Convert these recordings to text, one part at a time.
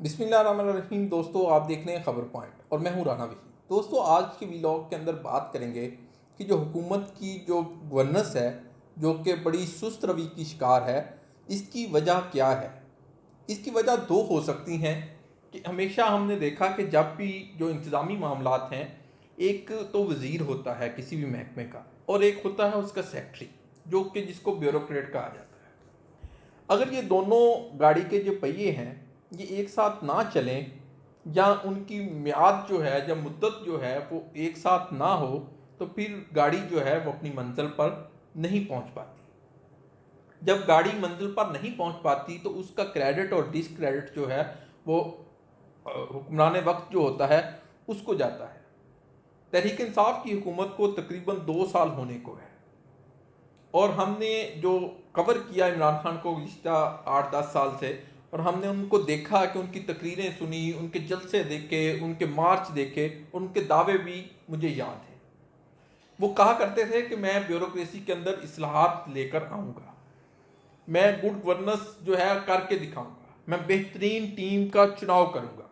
बिस्मिल्लाहिर्रहमानिर्रहीम। दोस्तों, आप देख रहे हैं खबर पॉइंट और मैं हूं राना वही। दोस्तों, आज के व्लॉग के अंदर बात करेंगे कि जो हुकूमत की जो गवर्नेंस है, जो कि बड़ी सुस्त रवि की शिकार है, इसकी वजह क्या है। इसकी वजह दो हो सकती हैं कि हमेशा हमने देखा कि जब भी जो इंतज़ामी मामलात हैं, एक तो वज़ीर होता है किसी भी महकमे का और एक होता है उसका सेक्रेटरी, जो कि जिसको ब्यूरोक्रेट कहा जाता है। अगर ये दोनों गाड़ी के जो पहिए हैं ये एक साथ ना चलें या उनकी म्याद जो है या मुद्दत जो है वो एक साथ ना हो, तो फिर गाड़ी जो है वो अपनी मंजिल पर नहीं पहुंच पाती। जब गाड़ी मंजिल पर नहीं पहुंच पाती तो उसका क्रेडिट और डिसक्रेडिट जो है वो हुक्मरान वक्त जो होता है उसको जाता है। तहरीक इंसाफ की हुकूमत को तकरीबन 2 साल होने को है और हमने जो कवर किया इमरान खान को पिछला 8-10 साल से, और हमने उनको देखा कि उनकी तकरीरें सुनी, उनके जलसे देखे, उनके मार्च देखे, उनके दावे भी मुझे याद हैं। वो कहा करते थे कि मैं ब्यूरोक्रेसी के अंदर इस्लाहात लेकर आऊँगा, मैं गुड गवर्नेंस जो है करके दिखाऊँगा, मैं बेहतरीन टीम का चुनाव करूँगा।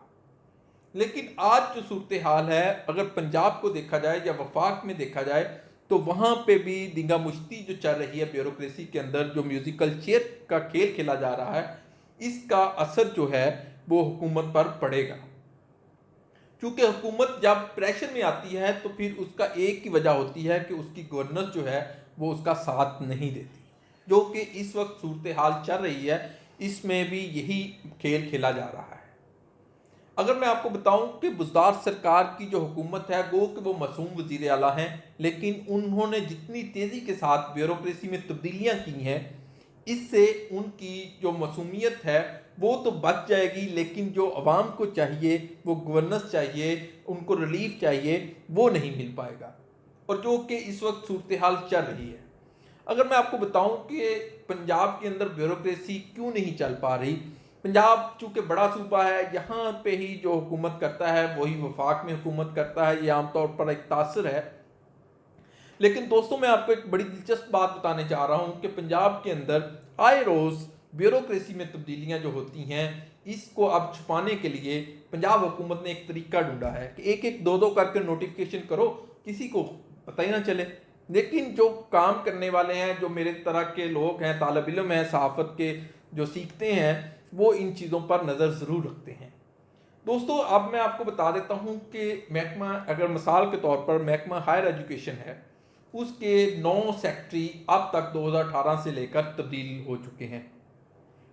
लेकिन आज जो सूरत हाल है, अगर पंजाब को देखा जाए या वफाक में देखा जाए, तो वहाँ पे भी दिंगा मुश्ती जो चल रही है ब्यूरोक्रेसी के अंदर, जो म्यूजिकल चेयर का खेल खेला जा रहा है, इसका असर जो है वो हुकूमत पर पड़ेगा। क्योंकि हुकूमत जब प्रेशर में आती है तो फिर उसका एक ही वजह होती है कि उसकी गवर्नेंस जो है वो उसका साथ नहीं देती, जो कि इस वक्त सूरत हाल चल रही है, इसमें भी यही खेल खेला जा रहा है। अगर मैं आपको बताऊं कि बुज़दार सरकार की जो हुकूमत है, गो कि वो मासूम वज़ीर आला हैं, लेकिन उन्होंने जितनी तेज़ी के साथ ब्यूरोक्रेसी में तब्दीलियां की हैं, इससे उनकी जो मासूमियत है वो तो बच जाएगी, लेकिन जो अवाम को चाहिए, वो गवर्नेंस चाहिए, उनको रिलीफ चाहिए, वो नहीं मिल पाएगा, और जो कि इस वक्त सूरत हाल चल रही है। अगर मैं आपको बताऊं कि पंजाब के अंदर ब्यूरोक्रेसी क्यों नहीं चल पा रही, पंजाब चूंकि बड़ा सूबा है, यहाँ पे ही जो हुकूमत करता है वही वफाक में हुकूमत करता है, ये आमतौर पर एक तासर है। लेकिन दोस्तों, मैं आपको एक बड़ी दिलचस्प बात बताने जा रहा हूँ कि पंजाब के अंदर आए रोज़ ब्यूरोक्रेसी में तब्दीलियाँ जो होती हैं, इसको अब छुपाने के लिए पंजाब हुकूमत ने एक तरीका ढूंढा है कि एक एक दो दो करके नोटिफिकेशन करो, किसी को पता ही ना चले। लेकिन जो काम करने वाले हैं, जो मेरे तरह के लोग हैं, तालिब इल्म हैं, सहाफ़त के जो सीखते हैं, वो इन चीज़ों पर नज़र ज़रूर रखते हैं। दोस्तों, अब मैं आपको बता देता हूँ कि महकमा, अगर मिसाल के तौर पर महकमा हायर एजुकेशन है, उसके 9 सेक्रेटरी अब तक 2018 से लेकर तब्दील हो चुके हैं।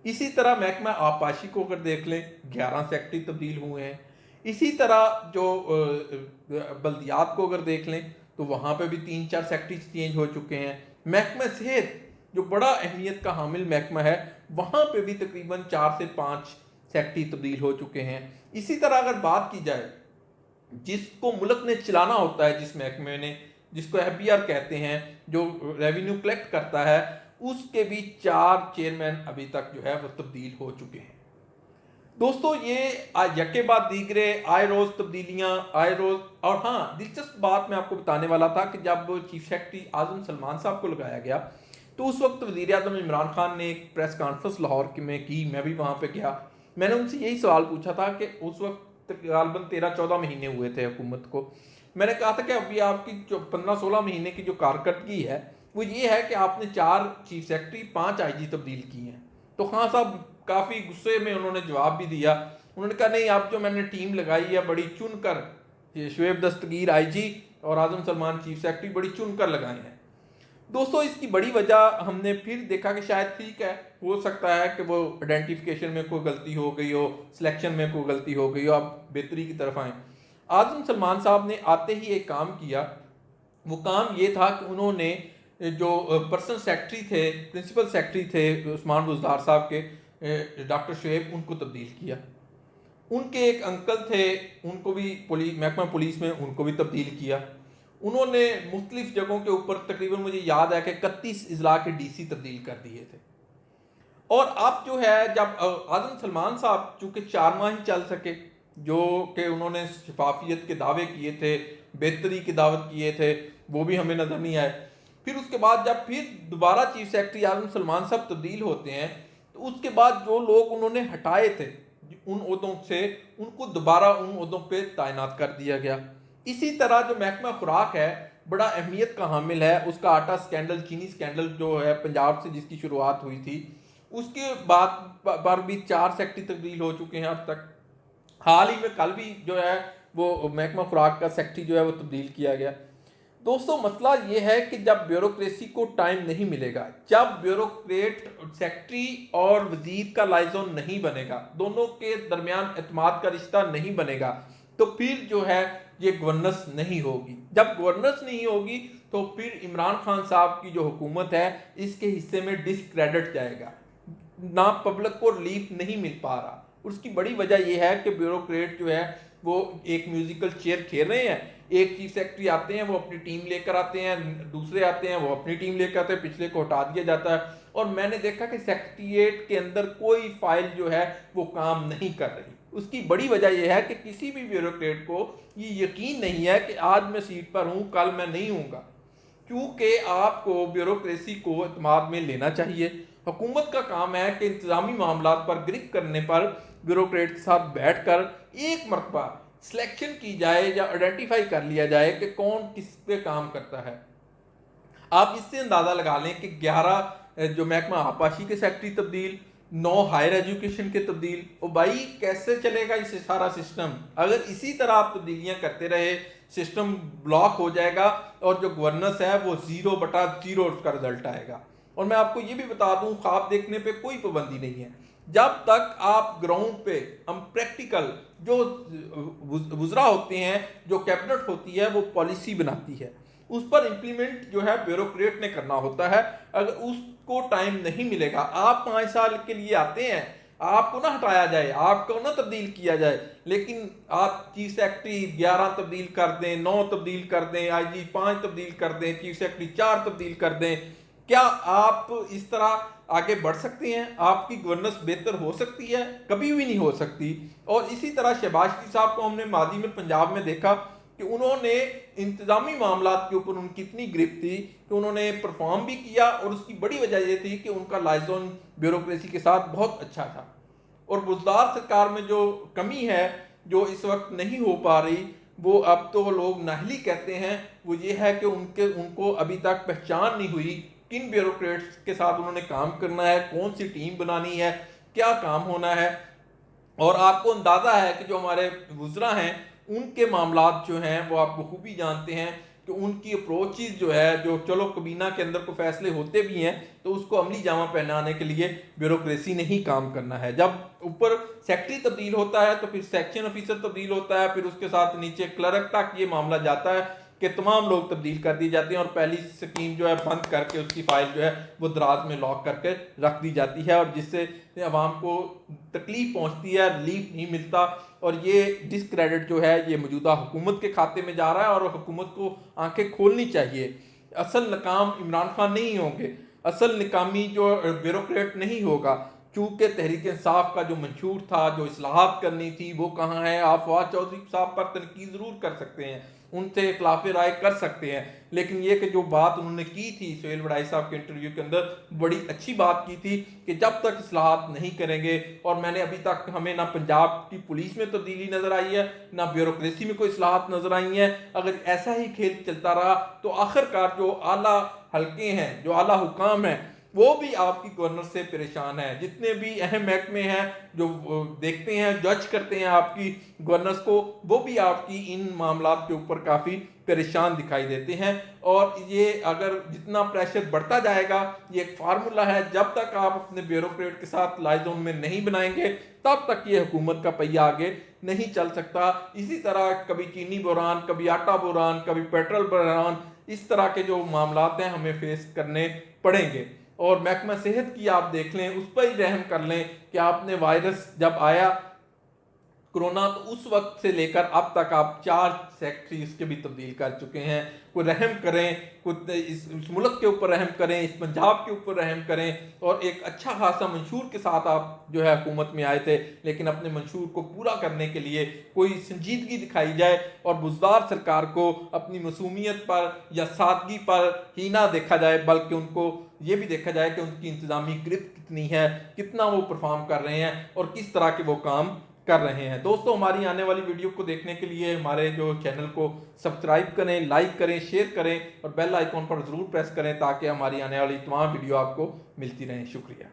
इसी तरह महकमा आबपाशी को अगर देख लें, 11 सेक्रेटरी तब्दील हुए हैं। इसी तरह जो बल्दियात को अगर देख लें तो वहाँ पे भी 3-4 सेक्रेटरी चेंज हो चुके हैं। महकमा सेहत जो बड़ा अहमियत का हामिल महकमा है, वहाँ पे भी तकरीबन 4 से 5 सेक्रेटरी तब्दील हो चुके हैं। इसी तरह अगर बात की जाए, जिसको मुल्क ने चलाना होता है, जिस महकमे ने, जिसको FBR कहते हैं, जो रेवेन्यू कलेक्ट करता है, उसके भी 4 चेयरमैन अभी तक जो है वो तब्दील हो चुके हैं। दोस्तों, ये यके बाद दीगरे आए रोज तब्दीलियां, आए रोज। और हाँ, दिलचस्प बात मैं आपको बताने वाला था कि जब चीफ सेक्रेटरी आजम सलमान साहब को लगाया गया, तो उस वक्त वज़ीर आज़म इमरान खान ने एक प्रेस कॉन्फ्रेंस लाहौर में की, मैं भी वहाँ पे गया। मैंने उनसे यही सवाल पूछा था कि उस वक्त तकरीबन 13-14 महीने हुए थे हुकूमत को। मैंने कहा था कि अभी आपकी जो 15-16 महीने की जो कारकर्दगी है वो ये है कि आपने 4 चीफ सेक्रेटरी, 5 IG तब्दील किए हैं। तो खान साहब काफ़ी गुस्से में उन्होंने जवाब भी दिया। उन्होंने कहा, नहीं, अब जो मैंने टीम लगाई है बड़ी चुनकर, ये शुएब दस्तगीर IG और आजम सलमान चीफ सेक्रेटरी बड़ी चुनकर लगाए हैं। दोस्तों, इसकी बड़ी वजह हमने फिर देखा कि शायद ठीक है, हो सकता है कि वो आइडेंटिफिकेशन में कोई गलती हो गई हो, सिलेक्शन में कोई गलती हो गई हो, आप बेहतरी की तरफ आए। आजम सलमान साहब ने आते ही एक काम किया। वो काम ये था कि उन्होंने जो पर्सनल सेक्रेटरी थे, प्रिंसिपल सेक्रेटरी थे उस्मान बुज़दार साहब के, डॉक्टर शुएब, उनको तब्दील किया। उनके एक अंकल थे, उनको भी महकमा पुलिस में उनको भी तब्दील किया। उन्होंने मुख्तलिफ जगहों के ऊपर तकरीबन मुझे याद है कि 31 अजला के DC तब्दील कर दिए थे। और अब जो है, जब आजम सलमान साहब चूँकि 4 माह ही चल सके, जो कि उन्होंने शफाफियत के दावे किए थे, बेहतरी की दावत किए थे, वो भी हमें नज़र नहीं आए। फिर उसके बाद जब फिर दोबारा चीफ सेक्रेटरी आजम सलमान साहब तब्दील होते हैं, तो उसके बाद जो लोग उन्होंने हटाए थे, उन ओहदों से उनको दोबारा उन ओहदों पे तैनात कर दिया गया। इसी तरह जो महकमा खुराक है बड़ा अहमियत का हामिल है, उसका आटा स्कैंडल, चीनी स्कैंडल जो है पंजाब से जिसकी शुरुआत हुई थी, उसके बाद पर भी 4 सेक्रेटरी तब्दील हो चुके हैं अब तक। हाल ही में कल भी जो है वो महकमा खुराक का सेक्रेटरी जो है वो तब्दील किया गया। दोस्तों मसला ये है कि जब ब्यूरोक्रेसी को टाइम नहीं मिलेगा, जब ब्यूरोक्रेट सेक्रेटरी और वजीर का लाइजन नहीं बनेगा, दोनों के दरमियान एतमाद का रिश्ता नहीं बनेगा, तो फिर जो है ये गवर्नेंस नहीं होगी। जब गवर्नेंस नहीं होगी तो फिर इमरान खान साहब की जो हुकूमत है इसके हिस्से में डिसक्रेडिट जाएगा, ना पब्लिक को रिलीफ नहीं मिल पा रहा। उसकी बड़ी वजह यह है कि ब्यूरोक्रेट जो है वो एक म्यूजिकल चेयर खेल रहे हैं। एक चीफ सेक्रेटरी आते हैं, वो अपनी टीम लेकर आते हैं, दूसरे आते हैं, वो अपनी टीम लेकर आते हैं, पिछले को हटा दिया जाता है। और मैंने देखा कि सेक्रेटरीट के अंदर कोई फाइल जो है वो काम नहीं कर रही। उसकी बड़ी वजह यह है कि किसी भी ब्यूरोक्रेट को ये यकीन नहीं है कि आज मैं सीट पर हूँ, कल मैं नहीं हूँगा। क्योंकि आपको ब्यूरोक्रेसी को एतमाद में लेना चाहिए। हुकूमत का काम है कि इंतजामी मामला पर गिरफ्त करने पर ब्यूरोक्रेट के साथ बैठकर एक मरतबा सिलेक्शन की जाए या आइडेंटिफाई कर लिया जाए कि कौन किस पे काम करता है। आप इससे अंदाज़ा लगा लें कि 11 जो महकमा आबापाशी के सेक्रेटरी तब्दील, 9 हायर एजुकेशन के तब्दील। ओ भाई कैसे चलेगा इसे सारा सिस्टम? अगर इसी तरह आप तब्दीलियां करते रहे सिस्टम ब्लॉक हो जाएगा और जो गवर्नेंस है वो 0/0 उसका रिजल्ट आएगा। और मैं आपको ये भी बता दूं, ख्वाब देखने पे कोई पाबंदी नहीं है। जब तक आप ग्राउंड पे हम प्रैक्टिकल जो वुज़रा होते हैं, जो कैबिनेट होती है वो पॉलिसी बनाती है, उस पर इंप्लीमेंट जो है ब्यूरोक्रेट ने करना होता है। अगर उसको टाइम नहीं मिलेगा, आप 5 साल के लिए आते हैं, आपको ना हटाया जाए, आपको ना तब्दील किया जाए, लेकिन आप चीफ सेक्रेटरी 11 तब्दील कर दें, 9 तब्दील कर दें, आईजी 5 तब्दील कर दें, चीफ सेक्रेटरी 4 तब्दील कर दें, क्या आप इस तरह आगे बढ़ सकते हैं? आपकी गवर्नेंस बेहतर हो सकती है? कभी भी नहीं हो सकती। और इसी तरह शहबाज शरीफ साहब को हमने माजी में पंजाब में देखा कि उन्होंने इंतजामी मामला के ऊपर उनकी इतनी गिरफ्त थी कि उन्होंने परफॉर्म भी किया, और उसकी बड़ी वजह यह थी कि उनका लाइजन ब्यूरोक्रेसी के साथ बहुत अच्छा था। और बुजदार सरकार में जो कमी है जो इस वक्त नहीं हो पा रही, वो अब तो लोग नाहली कहते हैं, वो ये है कि उनको अभी तक पहचान नहीं हुई किन ब्यूरोक्रेट्स के साथ उन्होंने काम करना है, कौन सी टीम बनानी है, क्या काम होना है। और आपको अंदाज़ा है कि जो हमारे वुज़रा हैं उनके मामलात जो हैं वो आप बखूबी जानते हैं कि उनकी अप्रोचेज जो है, जो चलो कबीना के अंदर को फैसले होते भी हैं तो उसको अमली जामा पहनाने के लिए ब्यूरोक्रेसी ने ही काम करना है। जब ऊपर सेक्रेटरी तब्दील होता है तो फिर सेक्शन ऑफिसर तब्दील होता है, फिर उसके साथ नीचे क्लर्क तक ये मामला जाता है कि तमाम लोग तब्दील कर दिए जाते हैं और पहली स्कीम जो है बंद करके उसकी फाइल जो है वो दराज में लॉक करके रख दी जाती है, और जिससे आवाम को तकलीफ पहुंचती है, रिलीफ नहीं मिलता। और ये डिसक्रेडिट जो है ये मौजूदा हुकूमत के खाते में जा रहा है, और हुकूमत को आंखें खोलनी चाहिए। असल नाकाम इमरान खान नहीं होंगे, असल नाकामी जो ब्यूरोक्रेट नहीं होगा। चूंकि तहरीक इंसाफ का जो मंशूर था, जो इस्लाहात करनी थी, वो कहाँ है? आप फवाद चौधरी साहब पर तनकीद ज़रूर कर सकते हैं, उनसे खिलाफ राय कर सकते हैं, लेकिन ये कि जो बात उन्होंने की थी सुहेल वड़ाई साहब के इंटरव्यू के अंदर, बड़ी अच्छी बात की थी कि जब तक इस्लाहात नहीं करेंगे, और मैंने अभी तक हमें ना पंजाब की पुलिस में तब्दीली नजर आई है, ना ब्यूरोक्रेसी में कोई इस्लाहात नजर आई है। अगर ऐसा ही खेल चलता रहा तो आखिरकार जो आला हल्के हैं, जो आला हुकाम हैं, वो भी आपकी गवर्नर से परेशान है। जितने भी अहम महकमे हैं जो देखते हैं, जज करते हैं आपकी गवर्नेंस को, वो भी आपकी इन मामलात के ऊपर काफ़ी परेशान दिखाई देते हैं। और ये अगर जितना प्रेशर बढ़ता जाएगा, ये एक फार्मूला है, जब तक आप अपने ब्यूरोक्रेट के साथ लाइजोन में नहीं बनाएंगे तब तक ये हुकूमत का पहिया आगे नहीं चल सकता। इसी तरह कभी चीनी बुरान, कभी आटा बुरान, कभी पेट्रोल बुरान, इस तरह के जो मामलात हैं हमें फेस करने पड़ेंगे। और महकमा सेहत की आप देख लें, उस पर ही रहम कर लें कि आपने वायरस जब आया कोरोना, तो उस वक्त से लेकर अब तक आप 4 सेक्रेटरी इसके भी तब्दील कर चुके हैं। कोई रहम करें, कुछ इस मुल्क के ऊपर रहम करें, इस पंजाब के ऊपर रहम करें। और एक अच्छा खासा मंशूर के साथ आप जो है हुकूमत में आए थे, लेकिन अपने मंशूर को पूरा करने के लिए कोई संजीदगी दिखाई जाए और बुजदार सरकार को अपनी मसूमियत पर या सादगी पर ही ना देखा जाए, बल्कि उनको ये भी देखा जाए कि उनकी इंतजामी गिरफ्त कितनी है, कितना वो परफॉर्म कर रहे हैं और किस तरह के वो काम कर रहे हैं। दोस्तों हमारी आने वाली वीडियो को देखने के लिए हमारे जो चैनल को सब्सक्राइब करें, लाइक करें, शेयर करें और बेल आइकॉन पर ज़रूर प्रेस करें ताकि हमारी आने वाली तमाम वीडियो आपको मिलती रहें। शुक्रिया।